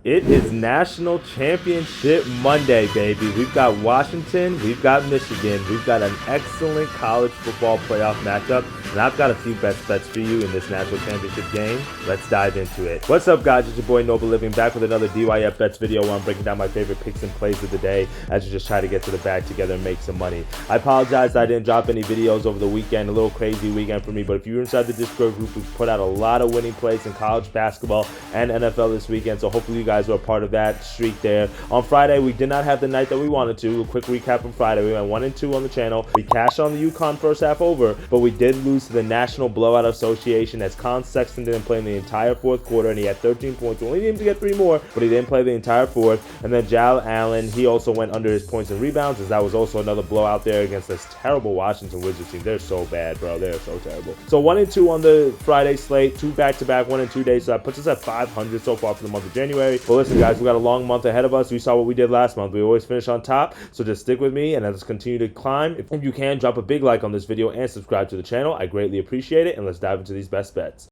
It is National Championship Monday, baby. We've got Washington, we've got Michigan, we've got an excellent college football playoff matchup, and I've got a few best bets for you in this National Championship game. Let's dive into it. What's up, guys? It's your boy Noble Living, back with another DYF Bets video where I'm breaking down my favorite picks and plays of the day as you just try to get to the bag together and make some money. I apologize that I didn't drop any videos over the weekend, a little crazy weekend for me, but if you're inside the Discord group, we've put out a lot of winning plays in college basketball and NFL this weekend, so hopefully you guys were a part of that streak there. On Friday, we did not have the night that we wanted to. A quick recap from Friday. We went 1-2 on the channel. We cashed on the UConn first half over, but we did lose to the National Blowout Association as Con Sexton didn't play in the entire fourth quarter, and he had 13 points. We only needed him to get 3 more, but he didn't play the entire fourth. And then Jal Allen, he also went under his points and rebounds, as that was also another blowout there against this terrible Washington Wizards team. They're so bad, bro. They're so terrible. So 1-2 on the Friday slate, 2 back-to-back 1-2 days. So that puts us at 500 so far for the month of January. But listen, guys, we got a long month ahead of us. We saw what we did last month. We always finish on top, so just stick with me and let's continue to climb. If you can, drop a big like on this video and subscribe to the channel. I greatly appreciate it, and let's dive into these best bets.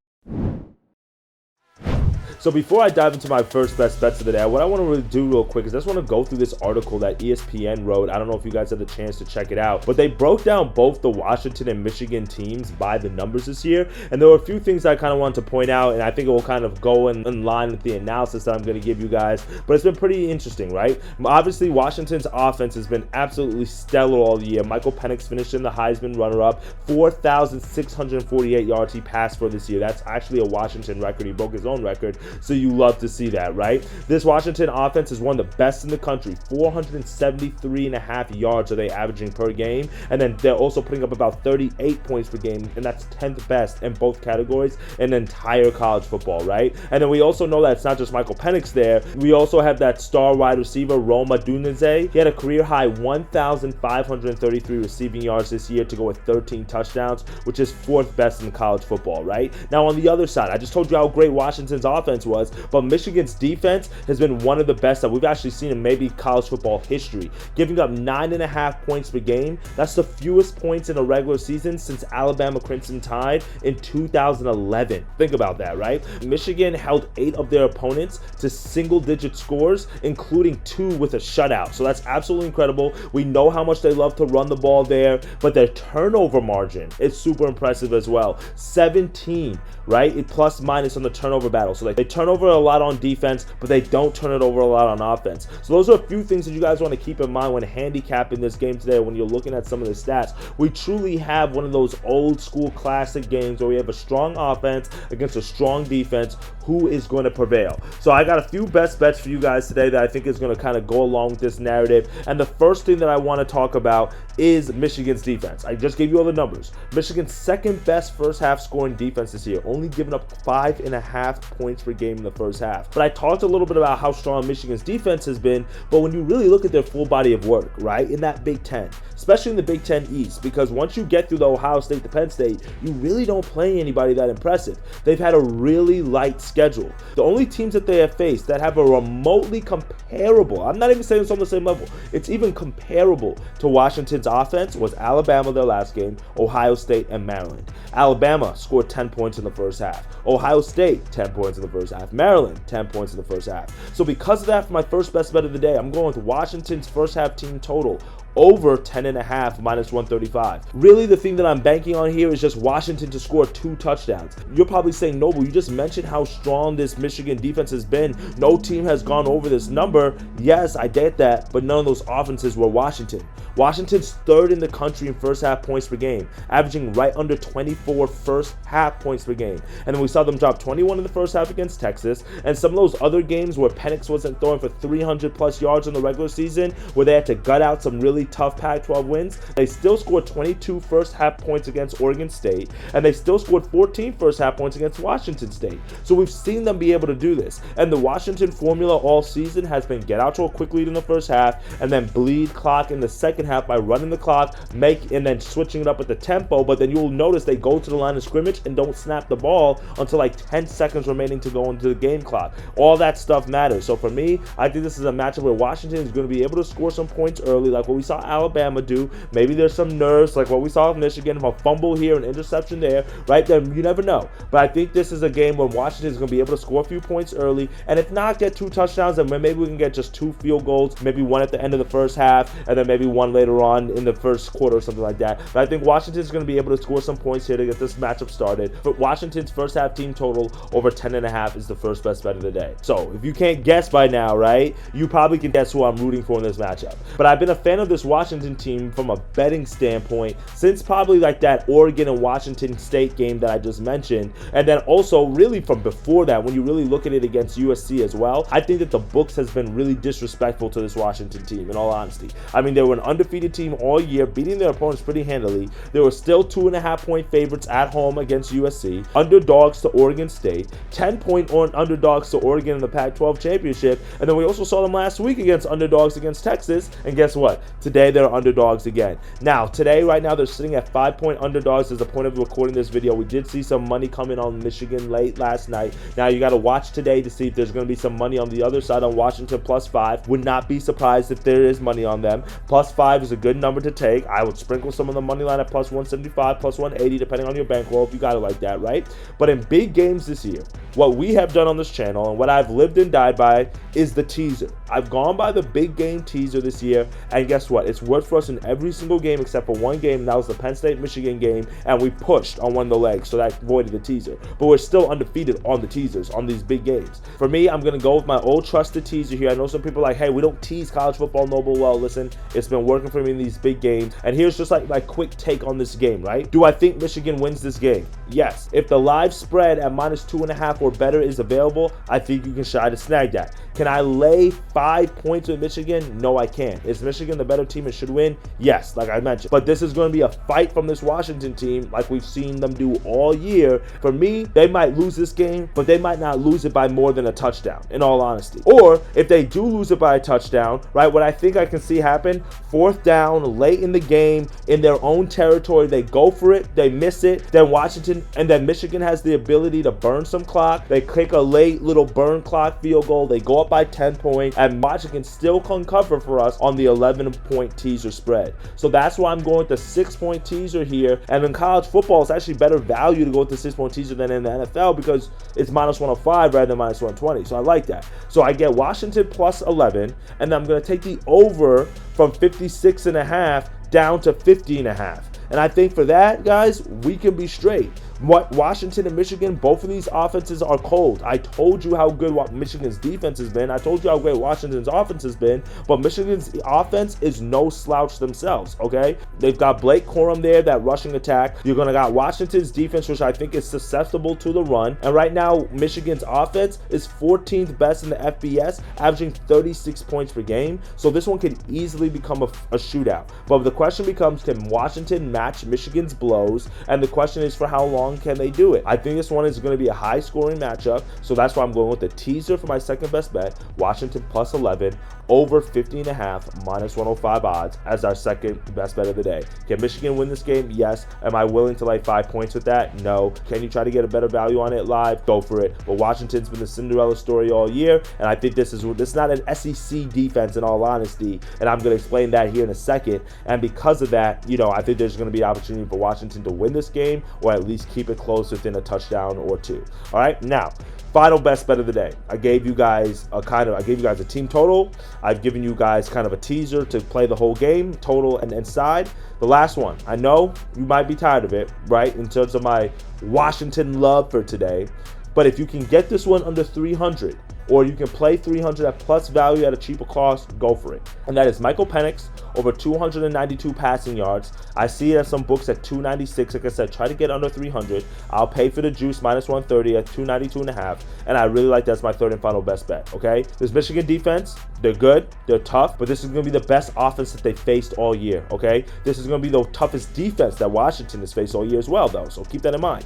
So before I dive into my first best bets of the day, what I want to really do real quick is I just want to go through this article that ESPN wrote. I don't know if you guys had the chance to check it out, but they broke down both the Washington and Michigan teams by the numbers this year. And there were a few things I kind of wanted to point out, and I think it will kind of go in line with the analysis that I'm going to give you guys. But it's been pretty interesting, right? Obviously, Washington's offense has been absolutely stellar all year. Michael Penix finished in the Heisman runner-up, 4,648 yards he passed for this year. That's actually a Washington record. He broke his own record. So you love to see that, right? This Washington offense is one of the best in the country. 473.5 yards are they averaging per game. And then they're also putting up about 38 points per game, and that's 10th best in both categories in entire college football, right? And then we also know that it's not just Michael Penix there. We also have that star wide receiver, Rome Odunze. He had a career-high 1,533 receiving yards this year to go with 13 touchdowns, which is 4th best in college football, right? Now, on the other side, I just told you how great Washington's offense was, but Michigan's defense has been one of the best that we've actually seen in maybe college football history, giving up 9.5 points per game. That's the fewest points in a regular season since Alabama Crimson Tide in 2011. Think about that, right? Michigan held 8 of their opponents to single-digit scores, including 2 with a shutout. So that's absolutely incredible. We know how much they love to run the ball there, but their turnover margin is super impressive as well. 17, right? It plus minus on the turnover battle. So they turn over a lot on defense, but they don't turn it over a lot on offense. So those are a few things that you guys want to keep in mind when handicapping this game today. When you're looking at some of the stats, we truly have one of those old school classic games where we have a strong offense against a strong defense. Who is going to prevail? So I got a few best bets for you guys today that I think is going to kind of go along with this narrative. And the first thing that I want to talk about is Michigan's defense. I just gave you all the numbers. Michigan's second best first half scoring defense this year, only giving up 5.5 points per game in the first half. But I talked a little bit about how strong Michigan's defense has been, but when you really look at their full body of work, right, in that Big Ten, especially in the Big Ten East, because once you get through the Ohio State to Penn State, you really don't play anybody that impressive. They've had a really light schedule. The only teams that they have faced that have a remotely comparable, I'm not even saying it's on the same level, it's even comparable to Washington's offense was Alabama their last game, Ohio State, and Maryland. Alabama scored 10 points in the first half. Ohio State, 10 points in the first half. Maryland, 10 points in the first half. So because of that, for my first best bet of the day, I'm going with Washington's first half team total over 10.5 minus 135. Really, the thing that I'm banking on here is just Washington to score 2 touchdowns. You're probably saying, Noble, you just mentioned how strong this Michigan defense has been. No team has gone over this number. Yes, I get that, but none of those offenses were Washington. Washington's 3rd in the country in first half points per game, averaging right under 24 first half points per game. And then we saw them drop 21 in the first half against Texas, and some of those other games where Penix wasn't throwing for 300 plus yards in the regular season, where they had to gut out some really tough Pac-12 wins, they still scored 22 first half points against Oregon State, and they still scored 14 first half points against Washington State. So we've seen them be able to do this. And the Washington formula all season has been get out to a quick lead in the first half and then bleed clock in the second half by running the clock, and then switching it up with the tempo. But then you'll notice they go to the line of scrimmage and don't snap the ball until like 10 seconds remaining to go into the game clock. All that stuff matters. So for me, I think this is a matchup where Washington is going to be able to score some points early, like what we saw Alabama Alabama do. Maybe there's some nerves, like what we saw with Michigan, a fumble here, an interception there, right? Then you never know. But I think this is a game where Washington is going to be able to score a few points early, and if not, get 2 touchdowns, and maybe we can get just 2 field goals, maybe one at the end of the first half, and then maybe one later on in the first quarter or something like that. But I think Washington's going to be able to score some points here to get this matchup started. But Washington's first half team total over 10.5 is the first best bet of the day. So if you can't guess by now, right, you probably can guess who I'm rooting for in this matchup. But I've been a fan of this Washington team from a betting standpoint since probably like that Oregon and Washington State game that I just mentioned, and then also really from before that, when you really look at it against USC as well. I think that the books has been really disrespectful to this Washington team, in all honesty. I mean, they were an undefeated team all year, beating their opponents pretty handily. They were still 2.5-point favorites at home against USC, underdogs to Oregon State, 10-point underdogs to Oregon in the Pac-12 championship, and then we also saw them last week against underdogs against Texas, and guess what? Today they're underdogs again. Now, today, right now, they're sitting at 5-point underdogs as the point of recording this video. We did see some money coming on Michigan late last night. Now, you got to watch today to see if there's going to be some money on the other side on Washington +5. Would not be surprised if there is money on them. +5 is a good number to take. I would sprinkle some of the money line at +175, +180, depending on your bankroll if you got it like that, right? But in big games this year, what we have done on this channel and what I've lived and died by is the teaser. I've gone by the big game teaser this year, and guess what? It's worked for us in every single game except for one game, and that was the Penn State-Michigan game, and we pushed on one of the legs, so that avoided the teaser. But we're still undefeated on the teasers, on these big games. For me, I'm going to go with my old trusted teaser here. I know some people are like, hey, we don't tease college football, Noble. Well, listen, it's been working for me in these big games, and here's just like my quick take on this game, right? Do I think Michigan wins this game? Yes. If the live spread at -2.5 or better is available, I think you can try to snag that. Can I lay 5 points with Michigan? No, I can't. Is Michigan the better team and should win? Yes, like I mentioned. But this is going to be a fight from this Washington team like we've seen them do all year. For me, they might lose this game, but they might not lose it by more than a touchdown, in all honesty. Or if they do lose it by a touchdown, right, what I think I can see happen, 4th down, late in the game, in their own territory, they go for it, they miss it, then Washington, and then Michigan has the ability to burn some clock. They kick a late little burn clock field goal, they go up by 10 points, and Washington still can cover for us on the 11-point teaser spread. So that's why I'm going with the 6-point teaser here. And in college football, it's actually better value to go with the 6-point teaser than in the NFL because it's -105 rather than -120. So I like that. So I get Washington +11, and then I'm going to take the over from 56.5 down to 50.5. And I think for that, guys, we can be straight. Washington and Michigan, both of these offenses are cold. I told you how good Michigan's defense has been. I told you how great Washington's offense has been. But Michigan's offense is no slouch themselves, okay? They've got Blake Corum there, that rushing attack. You're going to got Washington's defense, which I think is susceptible to the run. And right now, Michigan's offense is 14th best in the FBS, averaging 36 points per game. So this one could easily become a shootout. But the question becomes, can Washington match Michigan's blows? And the question is, for how long can they do it? I think this one is going to be a high-scoring matchup, so that's why I'm going with the teaser for my second best bet, Washington +11, over 50.5, -105 odds as our second best bet of the day. Can Michigan win this game? Yes. Am I willing to lay 5 points with that? No. Can you try to get a better value on it live? Go for it. But Washington's been the Cinderella story all year, and I think this is not an SEC defense in all honesty, and I'm going to explain that here in a second. And because of that, you know, I think there's going to be an opportunity for Washington to win this game, or at least keep it close within a touchdown or two. All right, now final best bet of the day. I gave you guys a team total. I've given you guys kind of a teaser to play the whole game, total and side. The last one, I know you might be tired of it, right, in terms of my Washington love for today, but if you can get this one under 300, or you can play 300 at plus value at a cheaper cost, go for it. And that is Michael Penix over 292 passing yards. I see it at some books at 296. Like I said, try to get under 300. I'll pay for the juice -130 at 292.5. And I really like that's my third and final best bet, okay? This Michigan defense, they're good, they're tough, but this is going to be the best offense that they faced all year, okay? This is going to be the toughest defense that Washington has faced all year as well, though, so keep that in mind.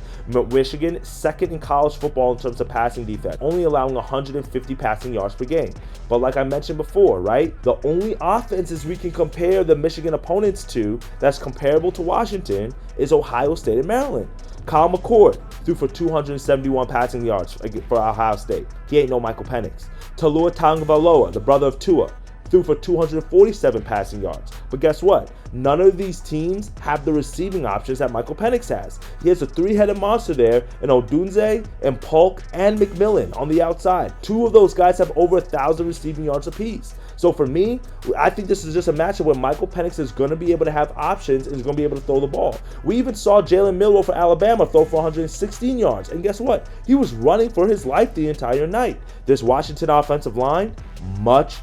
Michigan, second in college football in terms of passing defense, only allowing 150 passing yards per game. But like I mentioned before, right, the only offenses we can compare the Michigan opponents to that's comparable to Washington is Ohio State and Maryland. Kyle McCord threw for 271 passing yards for Ohio State. He ain't no Michael Penix. Talua Tagovailoa, the brother of Tua, threw for 247 passing yards. But guess what? None of these teams have the receiving options that Michael Penix has. He has a three-headed monster there in Odunze and Polk and McMillan on the outside. Two of those guys have over 1,000 receiving yards apiece. So for me, I think this is just a matchup where Michael Penix is going to be able to have options and is going to be able to throw the ball. We even saw Jalen Milroe for Alabama throw for 116 yards. And guess what? He was running for his life the entire night. This Washington offensive line, much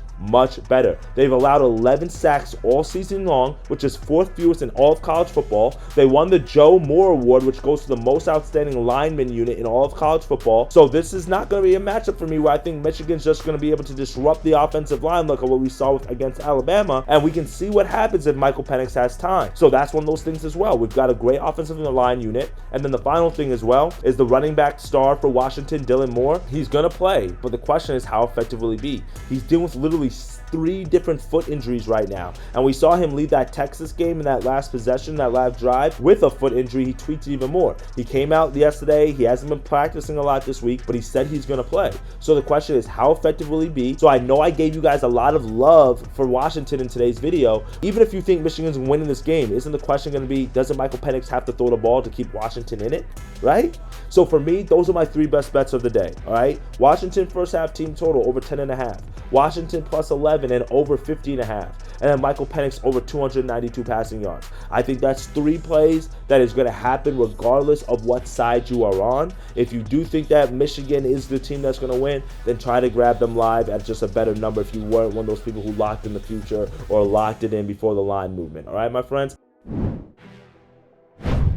better. They've allowed 11 sacks all season long, which is fourth fewest in all of college football. They won the Joe Moore Award, which goes to the most outstanding lineman unit in all of college football. So this is not going to be a matchup for me where I think Michigan's just going to be able to disrupt the offensive line like what we saw against Alabama, and we can see what happens if Michael Penix has time. So that's one of those things as well. We've got a great offensive line unit, and then the final thing as well is the running back star for Washington, Dylan Moore. He's going to play, but the question is how effective will he be? He's dealing with literally 3 different foot injuries right now, and we saw him lead that Texas game in that last possession, that last drive, with a foot injury. He tweaked it even more. He came out yesterday. He hasn't been practicing a lot this week, but he said he's going to play. So the question is, how effective will he be? So I know I gave you guys a lot of love for Washington in today's video. Even if you think Michigan's winning this game, isn't the question going to be, doesn't Michael Penix have to throw the ball to keep Washington in it, right? So for me, those are my 3 best bets of the day, all right? Washington first half team total over 10.5. Washington plus 11 and over 50.5. And then Michael Penix over 292 passing yards. I think that's 3 plays that is going to happen regardless of what side you are on. If you do think that Michigan is the team that's going to win, then try to grab them live at just a better number if you weren't one of those people who locked in the future or locked it in before the line movement. All right, my friends?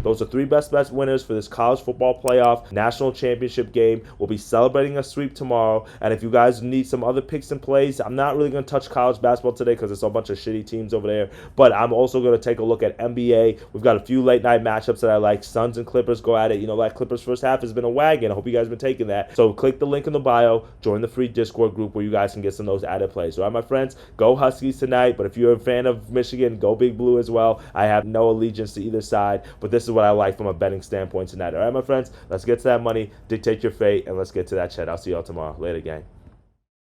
Those are 3 best bets winners for this college football playoff national championship game. We'll be celebrating a sweep tomorrow. And if you guys need some other picks and plays, I'm not really going to touch college basketball today because there's a bunch of shitty teams over there. But I'm also going to take a look at NBA. We've got a few late night matchups that I like. Suns and Clippers go at it. You know, that Clippers first half has been a wagon. I hope you guys have been taking that. So click the link in the bio. Join the free Discord group where you guys can get some of those added plays. All right, my friends? Go Huskies tonight. But if you're a fan of Michigan, go Big Blue as well. I have no allegiance to either side. But this is what I like from a betting standpoint tonight. All right, my friends, let's get to that money, dictate your fate, and let's get to that chat. I'll see y'all tomorrow. Later, gang.